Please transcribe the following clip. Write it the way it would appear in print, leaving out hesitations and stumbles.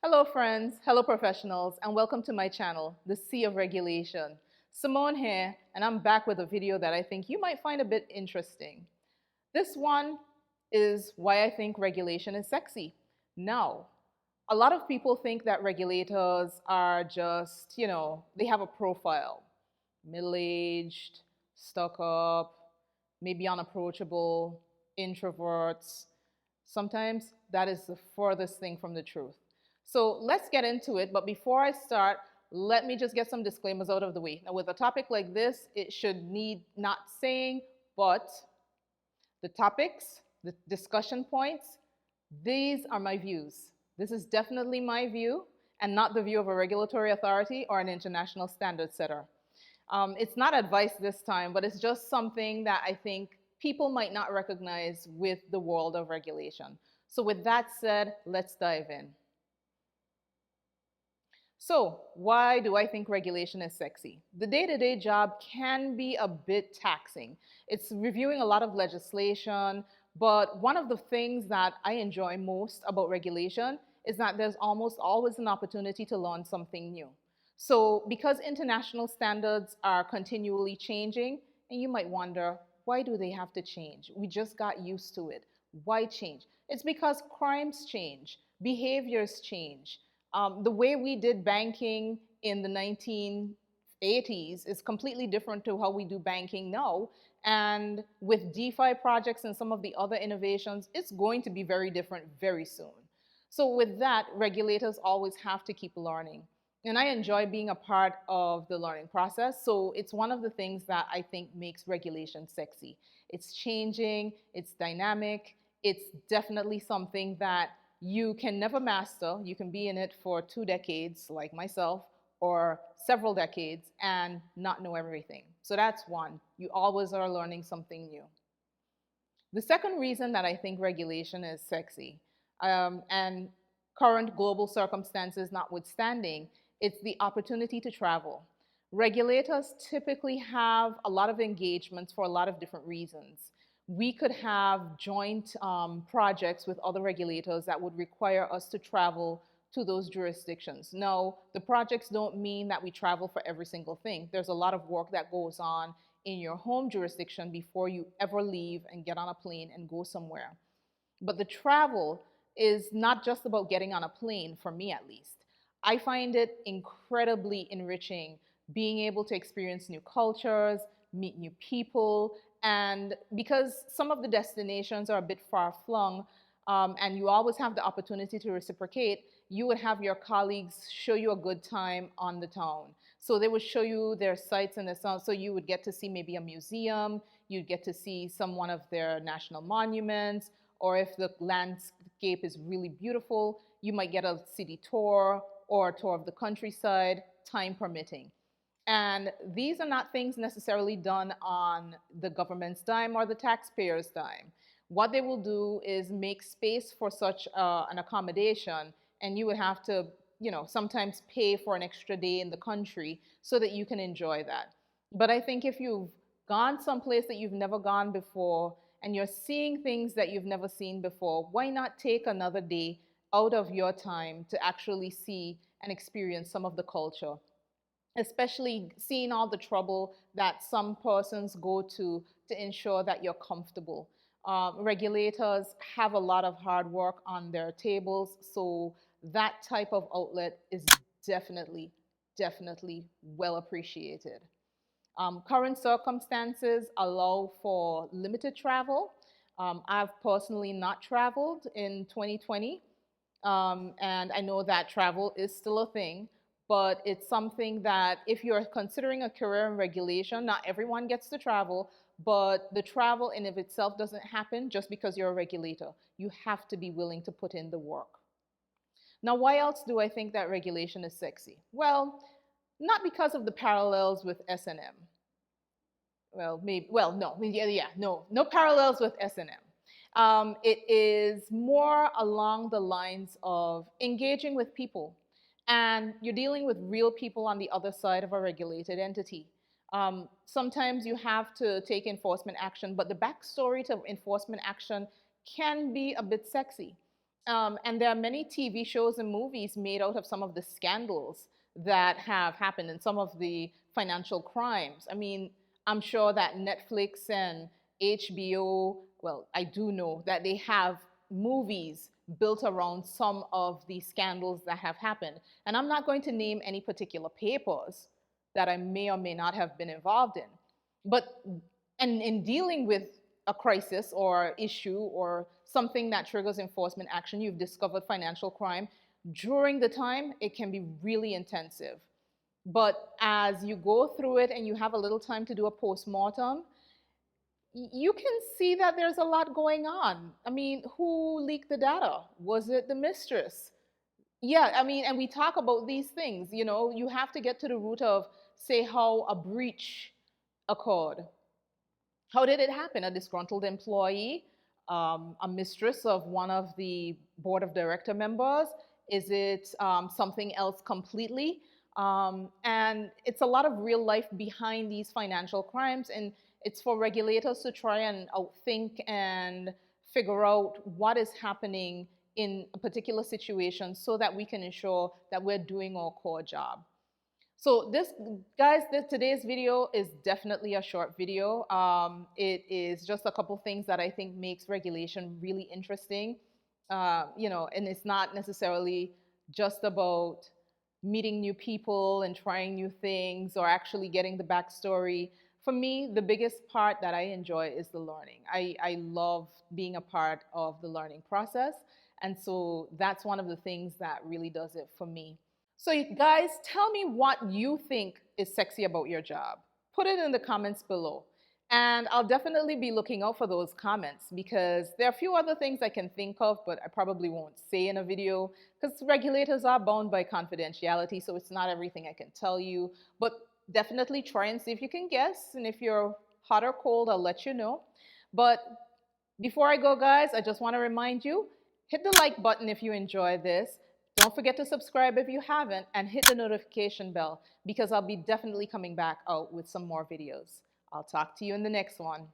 Hello, friends. Hello, professionals, and welcome to my channel, The Sea of Regulation. Simone here, and I'm back with a video that I think you might find a bit interesting. This one is why I think regulation is sexy. Now, a lot of people think that regulators are just, they have a profile, middle aged, stuck up, maybe unapproachable, introverts. Sometimes that is the furthest thing from the truth. So let's get into it. But before I start, let me just get some disclaimers out of the way. Now, with a topic like this, it should need not saying, but the topics, the discussion points, these are my views. This is definitely my view and not the view of a regulatory authority or an international standard setter. It's not advice this time, but it's just something that I think people might not recognize with the world of regulation. So, with that said, let's dive in. So, why do I think regulation is sexy? The day to day job can be a bit taxing. It's reviewing a lot of legislation, but one of the things that I enjoy most about regulation is that there's almost always an opportunity to learn something new. So, because international standards are continually changing, and you might wonder, why do they have to change? We just got used to it. Why change? It's because crimes change, behaviors change. The way we did banking in the 1980s is completely different to how we do banking now. And with DeFi projects and some of the other innovations, it's going to be very different very soon. So, with that, regulators always have to keep learning. And I enjoy being a part of the learning process. So, it's one of the things that I think makes regulation sexy. It's changing, it's dynamic, it's definitely something that you can never master. You can be in it for 2 decades, like myself, or several decades and not know everything. So that's one. You always are learning something new. The second reason that I think regulation is sexy, and current global circumstances notwithstanding, it's the opportunity to travel. Regulators typically have a lot of engagements for a lot of different reasons. We could have joint projects with other regulators that would require us to travel to those jurisdictions. No, the projects don't mean that we travel for every single thing. There's a lot of work that goes on in your home jurisdiction before you ever leave and get on a plane and go somewhere. But the travel is not just about getting on a plane, for me at least. I find it incredibly enriching being able to experience new cultures, meet new people, and because some of the destinations are a bit far flung, and you always have the opportunity to reciprocate, you would have your colleagues show you a good time on the town. So they would show you their sites and their sounds. So you would get to see maybe a museum, you'd get to see some one of their national monuments, or if the landscape is really beautiful, you might get a city tour or a tour of the countryside, time permitting. And these are not things necessarily done on the government's dime or the taxpayer's dime. What they will do is make space for such an accommodation, and you would have to, sometimes pay for an extra day in the country so that you can enjoy that. But I think if you've gone someplace that you've never gone before and you're seeing things that you've never seen before, why not take another day out of your time to actually see and experience some of the culture? Especially seeing all the trouble that some persons go to ensure that you're comfortable. Regulators have a lot of hard work on their tables, so that type of outlet is definitely, definitely well appreciated. Current circumstances allow for limited travel. I've personally not traveled in 2020, and I know that travel is still a thing, but it's something that if you're considering a career in regulation, not everyone gets to travel, but the travel in of itself doesn't happen just because you're a regulator. You have to be willing to put in the work. Now, why else do I think that regulation is sexy? Well, not because of the parallels with S&M. Well, maybe, well, no, yeah, no parallels with S&M. It is more along the lines of engaging with people, and you're dealing with real people on the other side of a regulated entity. Sometimes you have to take enforcement action, but the backstory to enforcement action can be a bit sexy. And there are many TV shows and movies made out of some of the scandals that have happened and some of the financial crimes. I mean, I'm sure that Netflix and HBO, well, I do know that they have movies built around some of the scandals that have happened. And I'm not going to name any particular papers that I may or may not have been involved in. But and in dealing with a crisis or issue or something that triggers enforcement action, you've discovered financial crime, during the time, it can be really intensive. But as you go through it and you have a little time to do a postmortem, you can see that there's a lot going on. I mean, who leaked the data? Was it the mistress? Yeah, I mean, and we talk about these things, you know, you have to get to the root of, say, how a breach occurred. How did it happen? A disgruntled employee, a mistress of one of the board of director members? Is it something else completely? And it's a lot of real life behind these financial crimes, and it's for regulators to try and outthink and figure out what is happening in a particular situation so that we can ensure that we're doing our core job. So this, guys, today's video is definitely a short video. It is just a couple things that I think makes regulation really interesting. You know, and it's not necessarily just about meeting new people and trying new things or actually getting the backstory. For me, the biggest part that I enjoy is the learning. I love being a part of the learning process. And so that's one of the things that really does it for me. So you guys, tell me what you think is sexy about your job. Put it in the comments below. And I'll definitely be looking out for those comments because there are a few other things I can think of, but I probably won't say in a video because regulators are bound by confidentiality, so it's not everything I can tell you. But definitely try and see if you can guess. And if you're hot or cold, I'll let you know. But before I go, guys, I just want to remind you, hit the like button if you enjoy this. Don't forget to subscribe if you haven't, and hit the notification bell because I'll be definitely coming back out with some more videos. I'll talk to you in the next one.